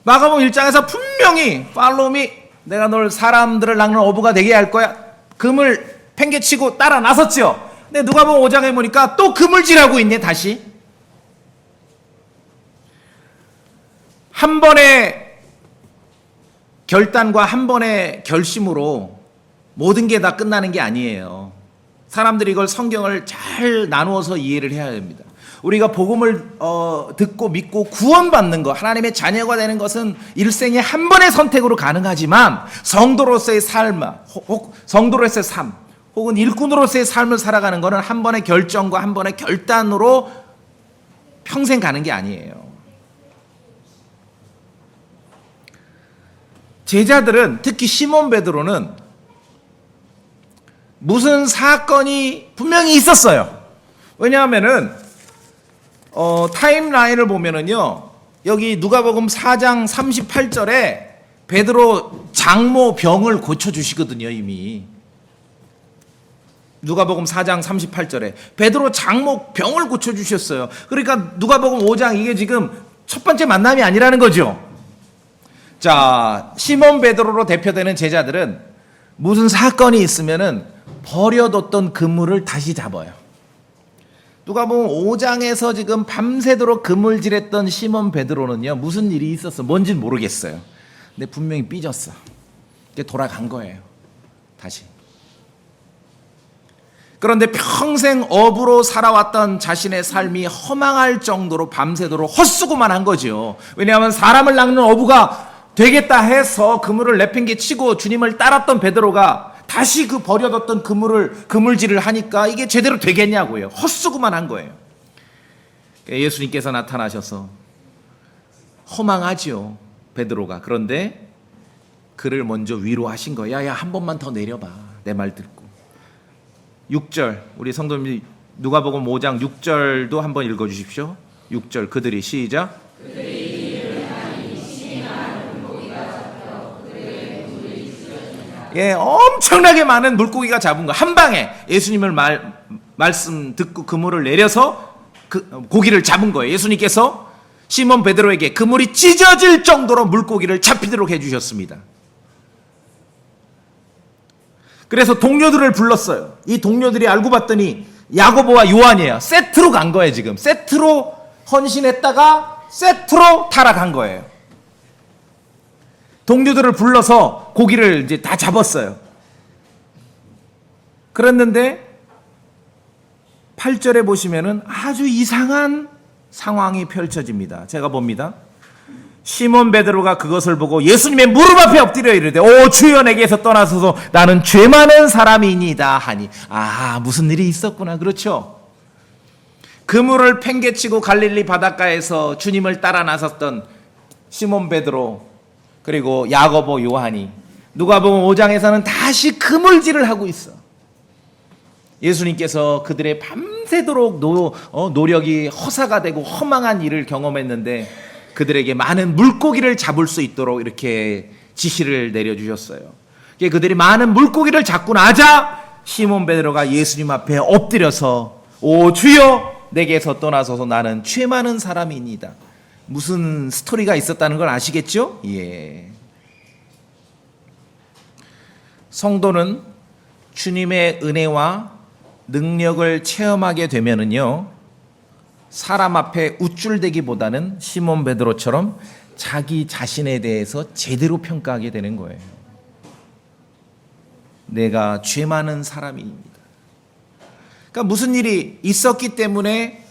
마가복음 1장에서 분명히 팔로미, 내가 널 사람들을 낚는 어부가 되게 할 거야. 그물 팽개치고 따라 나섰죠. 근데 누가복음 5장에 보니까 또 그물질하고 있네. 다시 한 번의 결단과 한 번의 결심으로 모든 게 다 끝나는 게 아니에요. 사람들이 이걸, 성경을 잘 나누어서 이해를 해야 됩니다. 우리가 복음을 듣고 믿고 구원받는 것, 하나님의 자녀가 되는 것은 일생에 한 번의 선택으로 가능하지만 성도로서의 삶, 혹은 일꾼으로서의 삶을 살아가는 것은 한 번의 결정과 한 번의 결단으로 평생 가는 게 아니에요. 제자들은, 특히 시몬 베드로는 무슨 사건이 분명히 있었어요. 왜냐하면은 타임라인을 보면은요, 여기 누가복음 4장 38절에 베드로 장모 병을 고쳐주시거든요. 이미 누가복음 4장 38절에 베드로 장모 병을 고쳐주셨어요. 그러니까 누가복음 5장, 이게 지금 첫 번째 만남이 아니라는 거죠. 자, 시몬 베드로로 대표되는 제자들은 무슨 사건이 있으면은 버려뒀던 그물을 다시 잡아요. 누가복음 5장에서 지금 밤새도록 그물질했던 시몬 베드로는요, 무슨 일이 있었어? 뭔진 모르겠어요. 근데 분명히 삐졌어. 돌아간 거예요. 다시. 그런데 평생 어부로 살아왔던 자신의 삶이 허망할 정도로 밤새도록 헛수고만 한 거죠. 왜냐하면 사람을 낚는 어부가 되겠다 해서 그물을 내팽개치고 주님을 따랐던 베드로가 다시 그 버려뒀던 그물질을 하니까 이게 제대로 되겠냐고요. 헛수고만 한 거예요. 예수님께서 나타나셔서 허망하지요, 베드로가. 그런데 그를 먼저 위로하신 거야. 야, 한 번만 더 내려봐. 내 말 듣고. 6절 우리 성도님 누가복음 5장 6절도 한번 읽어주십시오. 6절 그들이 시작. 예, 엄청나게 많은 물고기가 잡은 거. 한 방에 예수님을 말씀 듣고 그물을 내려서 그 고기를 잡은 거예요. 예수님께서 시몬 베드로에게 그물이 찢어질 정도로 물고기를 잡히도록 해주셨습니다. 그래서 동료들을 불렀어요. 이 동료들이 알고 봤더니 야고보와 요한이에요. 세트로 간 거예요. 지금 세트로 헌신했다가 세트로 타락한 거예요. 동료들을 불러서 고기를 이제 다 잡았어요. 그랬는데 8절에 보시면은 아주 이상한 상황이 펼쳐집니다. 제가 봅니다. 시몬 베드로가 그것을 보고 예수님의 무릎 앞에 엎드려 이르되 오 주여 내게서 떠나소서 나는 죄 많은 사람이니이다 하니 무슨 일이 있었구나. 그렇죠. 그물을 팽개치고 갈릴리 바닷가에서 주님을 따라 나섰던 시몬 베드로 그리고 야고보 요한이 누가복음 5장에서는 다시 그물질을 하고 있어. 예수님께서 그들의 밤새도록 노력이 허사가 되고 허망한 일을 경험했는데 그들에게 많은 물고기를 잡을 수 있도록 이렇게 지시를 내려주셨어요. 그들이 많은 물고기를 잡고 나자 시몬 베드로가 예수님 앞에 엎드려서 오 주여 내게서 떠나소서 나는 죄 많은 사람이니이다. 무슨 스토리가 있었다는 걸 아시겠죠? 예. 성도는 주님의 은혜와 능력을 체험하게 되면은요, 사람 앞에 우쭐대기보다는 시몬 베드로처럼 자기 자신에 대해서 제대로 평가하게 되는 거예요. 내가 죄 많은 사람입니다. 그러니까 무슨 일이 있었기 때문에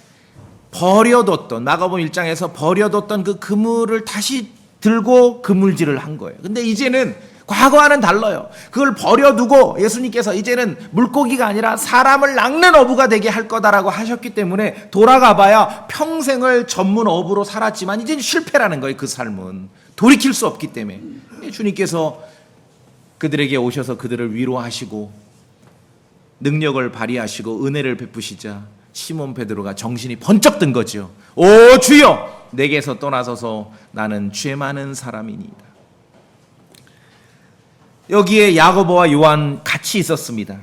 버려뒀던, 마가복음 1장에서 버려뒀던 그 그물을 다시 들고 그물질을 한 거예요. 근데 이제는 과거와는 달라요. 그걸 버려두고 예수님께서 이제는 물고기가 아니라 사람을 낚는 어부가 되게 할 거다라고 하셨기 때문에 돌아가봐야 평생을 전문 어부로 살았지만 이제는 실패라는 거예요. 그 삶은 돌이킬 수 없기 때문에 주님께서 그들에게 오셔서 그들을 위로하시고 능력을 발휘하시고 은혜를 베푸시자 시몬 베드로가 정신이 번쩍 든 거죠. 오 주여 내게서 떠나서서 나는 죄 많은 사람이니이다. 여기에 야고보와 요한 같이 있었습니다.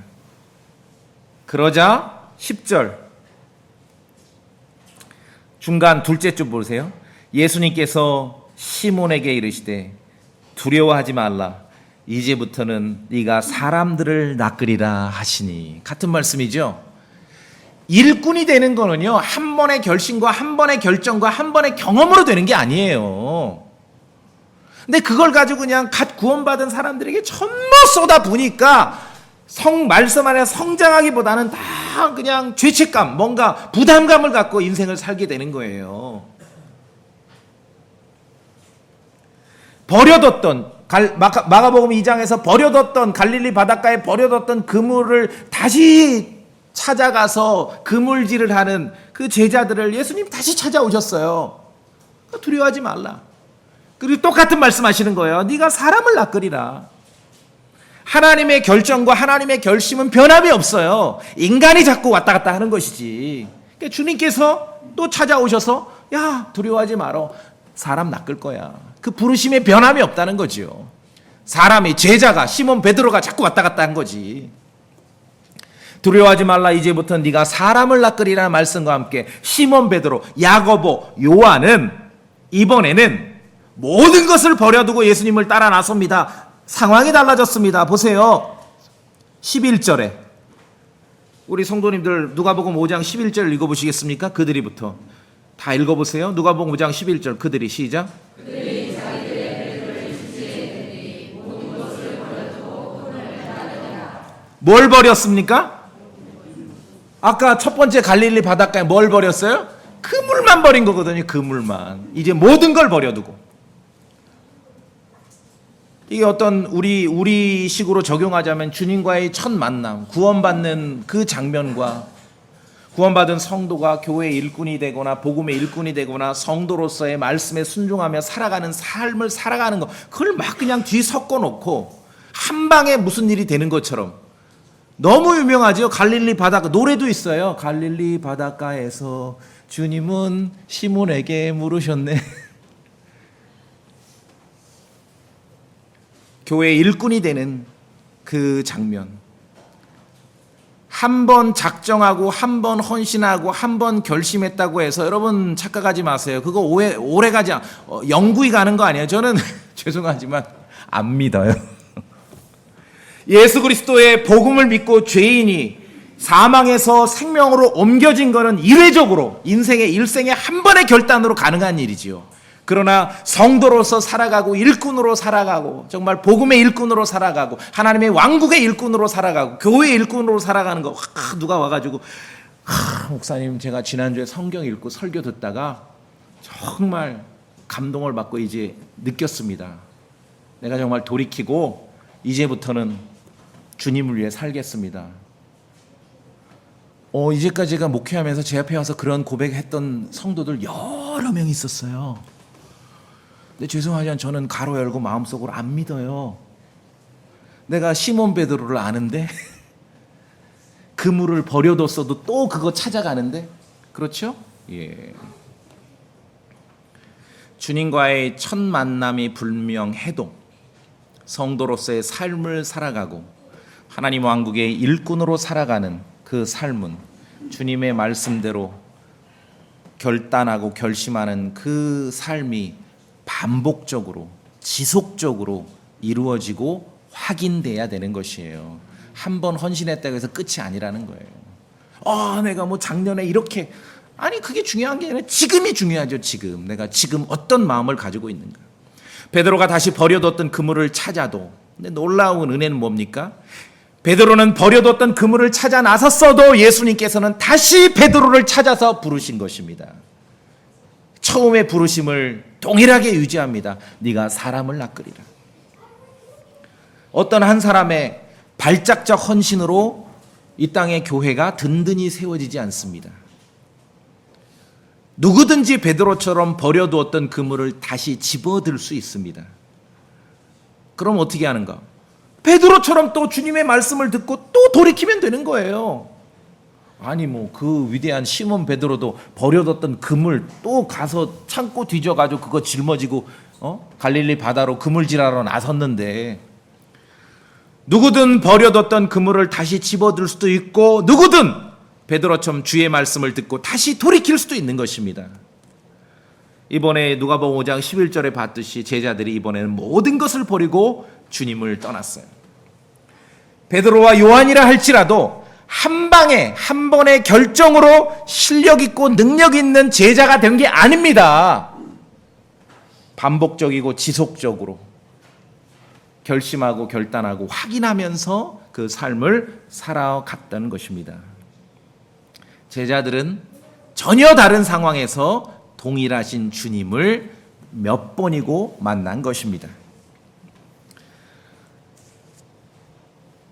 그러자 10절 중간 둘째 줄 보세요. 예수님께서 시몬에게 이르시되 두려워하지 말라. 이제부터는 네가 사람들을 낚으리라 하시니. 같은 말씀이죠. 일꾼이 되는 거는요, 한 번의 결심과 한 번의 결정과 한 번의 경험으로 되는 게 아니에요. 근데 그걸 가지고 그냥 갓 구원받은 사람들에게 전부 쏟아 부니까 말씀 안에 성장하기보다는 다 그냥 죄책감, 뭔가 부담감을 갖고 인생을 살게 되는 거예요. 버려뒀던 마가복음 2장에서 버려뒀던 갈릴리 바닷가에 버려뒀던 그물을 다시 찾아가서 그물질을 하는 그 제자들을 예수님 다시 찾아오셨어요. 두려워하지 말라. 그리고 똑같은 말씀하시는 거예요. 네가 사람을 낚으리라. 하나님의 결정과 하나님의 결심은 변함이 없어요. 인간이 자꾸 왔다 갔다 하는 것이지. 그러니까 주님께서 또 찾아오셔서 야 두려워하지 마라. 사람 낚을 거야. 그 부르심에 변함이 없다는 거죠. 사람이 제자가 시몬 베드로가 자꾸 왔다 갔다 한 거지. 두려워하지 말라. 이제부터는 네가 사람을 낚으리라는 말씀과 함께 시몬 베드로, 야고보, 요한은 이번에는 모든 것을 버려두고 예수님을 따라 나섭니다. 상황이 달라졌습니다. 보세요. 11절에 우리 성도님들 누가복음 5장 11절 읽어보시겠습니까? 그들이부터 다 읽어보세요. 누가복음 5장 11절 그들이 시작. 그들이 뭘 버렸습니까? 아까 첫 번째 갈릴리 바닷가에 뭘 버렸어요? 그물만 버린 거거든요. 그물만. 이제 모든 걸 버려두고. 이게 어떤 우리 식으로 적용하자면 주님과의 첫 만남, 구원받는 그 장면과 구원받은 성도가 교회의 일꾼이 되거나 복음의 일꾼이 되거나 성도로서의 말씀에 순종하며 살아가는 삶을 살아가는 거, 그걸 막 그냥 뒤 섞어 놓고 한 방에 무슨 일이 되는 것처럼. 너무 유명하죠. 갈릴리 바닷가 노래도 있어요. 갈릴리 바닷가에서 주님은 시몬에게 물으셨네. 교회의 일꾼이 되는 그 장면. 한 번 작정하고 한 번 헌신하고 한 번 결심했다고 해서 여러분 착각하지 마세요. 그거 오래 가지 영구히 가는 거 아니에요. 저는 죄송하지만 안 믿어요. 예수 그리스도의 복음을 믿고 죄인이 사망에서 생명으로 옮겨진 것은 이례적으로 인생의 일생의 한 번의 결단으로 가능한 일이지요. 그러나 성도로서 살아가고 일꾼으로 살아가고 정말 복음의 일꾼으로 살아가고 하나님의 왕국의 일꾼으로 살아가고 교회의 일꾼으로 살아가는 거 누가 와가지고 목사님 제가 지난주에 성경 읽고 설교 듣다가 정말 감동을 받고 이제 느꼈습니다. 내가 정말 돌이키고 이제부터는 주님을 위해 살겠습니다. 이제까지 제가 목회하면서 제 앞에 와서 그런 고백했던 성도들 여러 명 있었어요. 근데 죄송하지만 저는 가로 열고 마음속으로 안 믿어요. 내가 시몬 베드로를 아는데 그물을 버려뒀어도 또 그거 찾아가는데 그렇죠? 예. 주님과의 첫 만남이 불명해도 성도로서의 삶을 살아가고 하나님 왕국의 일꾼으로 살아가는 그 삶은 주님의 말씀대로 결단하고 결심하는 그 삶이 반복적으로 지속적으로 이루어지고 확인돼야 되는 것이에요. 한 번 헌신했다고 해서 끝이 아니라는 거예요. 내가 뭐 작년에 이렇게 아니 그게 중요한 게 아니라 지금이 중요하죠. 지금 내가 지금 어떤 마음을 가지고 있는가. 베드로가 다시 버려뒀던 그물을 찾아도 근데 놀라운 은혜는 뭡니까? 베드로는 버려뒀던 그물을 찾아 나섰어도 예수님께서는 다시 베드로를 찾아서 부르신 것입니다. 처음의 부르심을 동일하게 유지합니다. 네가 사람을 낚으리라. 어떤 한 사람의 발작적 헌신으로 이 땅의 교회가 든든히 세워지지 않습니다. 누구든지 베드로처럼 버려두었던 그물을 다시 집어들 수 있습니다. 그럼 어떻게 하는가? 베드로처럼 또 주님의 말씀을 듣고 또 돌이키면 되는 거예요. 아니 뭐 그 위대한 시몬 베드로도 버려뒀던 그물 또 가서 창고 뒤져가지고 그거 짊어지고 갈릴리 바다로 그물질하러 나섰는데 누구든 버려뒀던 그물을 다시 집어들 수도 있고 누구든 베드로처럼 주의 말씀을 듣고 다시 돌이킬 수도 있는 것입니다. 이번에 누가복음 5장 11절에 봤듯이 제자들이 이번에는 모든 것을 버리고 주님을 떠났어요. 베드로와 요한이라 할지라도 한 방에 한 번의 결정으로 실력 있고 능력 있는 제자가 된 게 아닙니다. 반복적이고 지속적으로 결심하고 결단하고 확인하면서 그 삶을 살아갔다는 것입니다. 제자들은 전혀 다른 상황에서 동일하신 주님을 몇 번이고 만난 것입니다.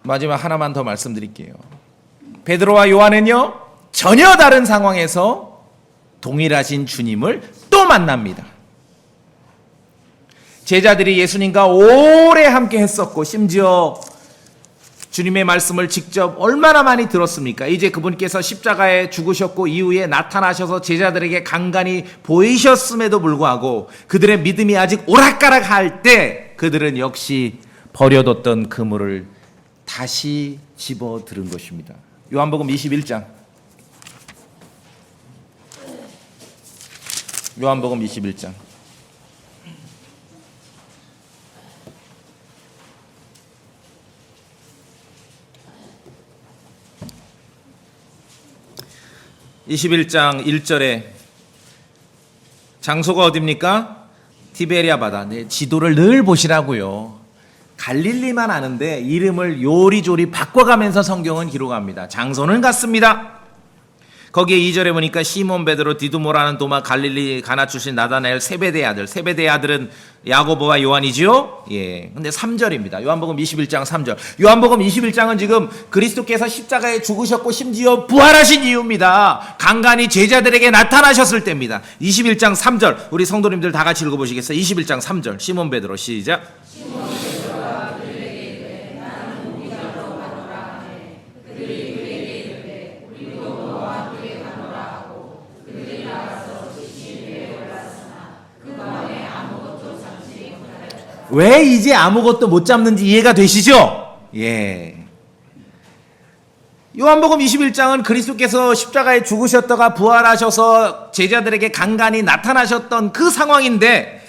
마지막 하나만 더 말씀드릴게요. 베드로와 요한은요 전혀 다른 상황에서 동일하신 주님을 또 만납니다. 제자들이 예수님과 오래 함께 했었고 심지어 주님의 말씀을 직접 얼마나 많이 들었습니까? 이제 그분께서 십자가에 죽으셨고 이후에 나타나셔서 제자들에게 간간히 보이셨음에도 불구하고 그들의 믿음이 아직 오락가락할 때 그들은 역시 버려뒀던 그물을 다시 집어들은 것입니다. 요한복음 21장. 요한복음 21장. (21장) 1절에 장소가 어디입니까? 티베리아 바다. 네, 지도를 늘 보시라고요. 갈릴리만 아는데 이름을 요리조리 바꿔가면서 성경은 기록합니다. 장소는 같습니다. 거기에 2절에 보니까 시몬 베드로, 디두모라는 도마, 갈릴리 가나 출신 나다나엘, 세베대의 아들. 세베대의 아들은 야고보와 요한이지요. 예. 근데 3절입니다. 요한복음 21장 3절. 요한복음 21장은 지금 그리스도께서 십자가에 죽으셨고 심지어 부활하신 이유입니다. 간간히 제자들에게 나타나셨을 때입니다. 21장 3절. 우리 성도님들 다 같이 읽어보시겠어요? 21장 3절. 시몬 베드로 시작. 왜 이제 아무것도 못 잡는지 이해가 되시죠? 예. 요한복음 21장은 그리스도께서 십자가에 죽으셨다가 부활하셔서 제자들에게 간간히 나타나셨던 그 상황인데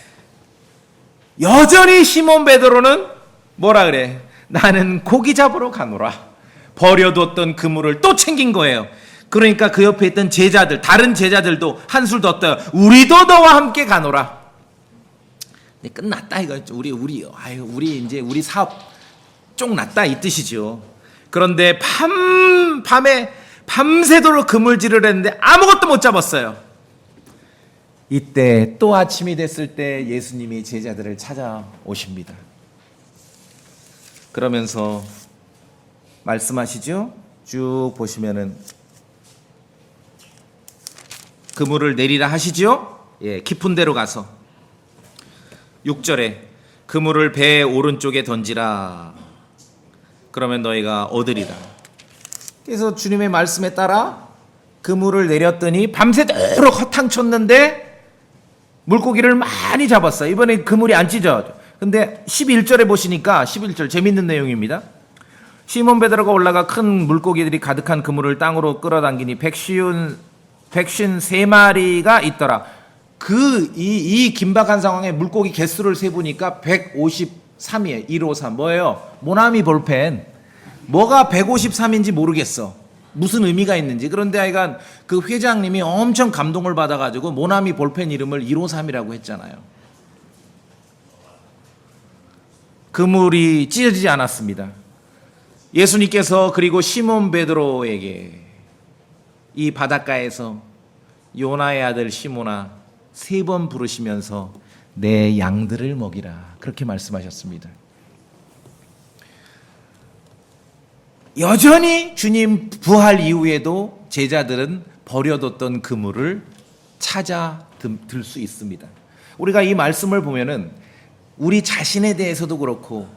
여전히 시몬 베드로는 뭐라 그래? 나는 고기 잡으러 가노라. 버려뒀던 그물을 또 챙긴 거예요. 그러니까 그 옆에 있던 제자들, 다른 제자들도 한술 더 떠요. 우리도 너와 함께 가노라. 끝났다 이거. 우리 이제 우리 사업 쪽 났다 이 뜻이죠. 그런데 밤에 밤새도록 그물질을 했는데 아무것도 못 잡았어요. 이때 또 아침이 됐을 때 예수님이 제자들을 찾아오십니다. 그러면서 말씀하시죠. 쭉 보시면은 그물을 내리라 하시죠. 예, 깊은 데로 가서 6절에 그물을 배 오른쪽에 던지라. 그러면 너희가 얻으리라. 그래서 주님의 말씀에 따라 그물을 내렸더니 밤새도록 허탕쳤는데 물고기를 많이 잡았어요. 이번에 그물이 안 찢어져. 근데 11절에 보시니까 11절 재밌는 내용입니다. 시몬 베드로가 올라가 큰 물고기들이 가득한 그물을 땅으로 끌어당기니 153마리가 있더라. 이 긴박한 상황에 물고기 개수를 세보니까 153이에요. 153 뭐예요? 모나미 볼펜. 뭐가 153인지 모르겠어. 무슨 의미가 있는지. 그런데 하여간 그 회장님이 엄청 감동을 받아가지고 모나미 볼펜 이름을 153이라고 했잖아요. 그물이 찢어지지 않았습니다. 예수님께서 그리고 시몬 베드로에게 이 바닷가에서 요나의 아들 시몬아 3번 부르시면서 내 양들을 먹이라 그렇게 말씀하셨습니다. 여전히 주님 부활 이후에도 제자들은 버려뒀던 그물을 찾아 들 수 있습니다. 우리가 이 말씀을 보면은 우리 자신에 대해서도 그렇고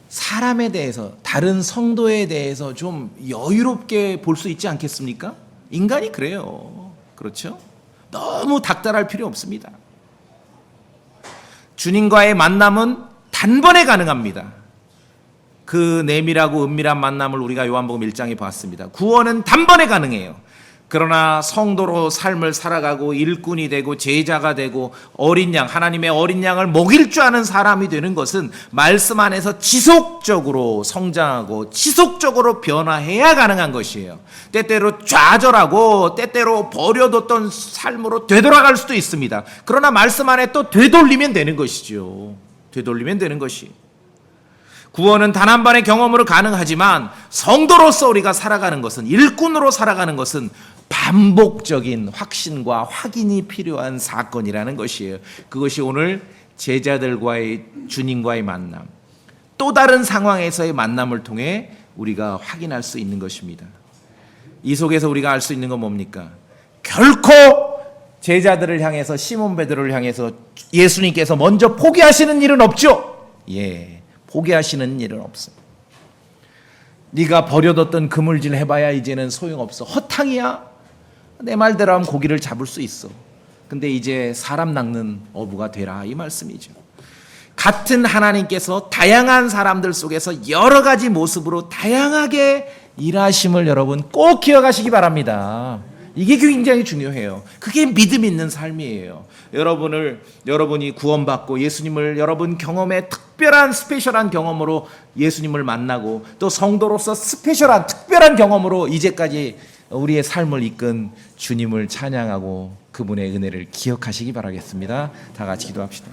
사람에 대해서 다른 성도에 대해서 좀 여유롭게 볼 수 있지 않겠습니까? 인간이 그래요. 그렇죠? 너무 닥달할 필요 없습니다. 주님과의 만남은 단번에 가능합니다. 그 내밀하고 은밀한 만남을 우리가 요한복음 1장에 봤습니다. 구원은 단번에 가능해요. 그러나 성도로 삶을 살아가고 일꾼이 되고 제자가 되고 어린 양, 하나님의 어린 양을 먹일 줄 아는 사람이 되는 것은 말씀 안에서 지속적으로 성장하고 지속적으로 변화해야 가능한 것이에요. 때때로 좌절하고 때때로 버려뒀던 삶으로 되돌아갈 수도 있습니다. 그러나 말씀 안에 또 되돌리면 되는 것이죠. 되돌리면 되는 것이. 구원은 단 한 번의 경험으로 가능하지만 성도로서 우리가 살아가는 것은, 일꾼으로 살아가는 것은 반복적인 확신과 확인이 필요한 사건이라는 것이에요. 그것이 오늘 제자들과의 주님과의 만남, 또 다른 상황에서의 만남을 통해 우리가 확인할 수 있는 것입니다. 이 속에서 우리가 알 수 있는 건 뭡니까? 결코 제자들을 향해서, 시몬 베드로를 향해서 예수님께서 먼저 포기하시는 일은 없죠. 예, 포기하시는 일은 없어요. 네가 버려뒀던 그물질 해봐야 이제는 소용없어. 허탕이야. 내 말대로 하면 고기를 잡을 수 있어. 근데 이제 사람 낚는 어부가 되라, 이 말씀이죠. 같은 하나님께서 다양한 사람들 속에서 여러 가지 모습으로 다양하게 일하심을 여러분 꼭 기억하시기 바랍니다. 이게 굉장히 중요해요. 그게 믿음 있는 삶이에요. 여러분이 구원받고 예수님을 여러분 경험에 특별한 스페셜한 경험으로 예수님을 만나고 또 성도로서 스페셜한 특별한 경험으로 이제까지 우리의 삶을 이끈 주님을 찬양하고 그분의 은혜를 기억하시기 바라겠습니다. 다 같이 기도합시다.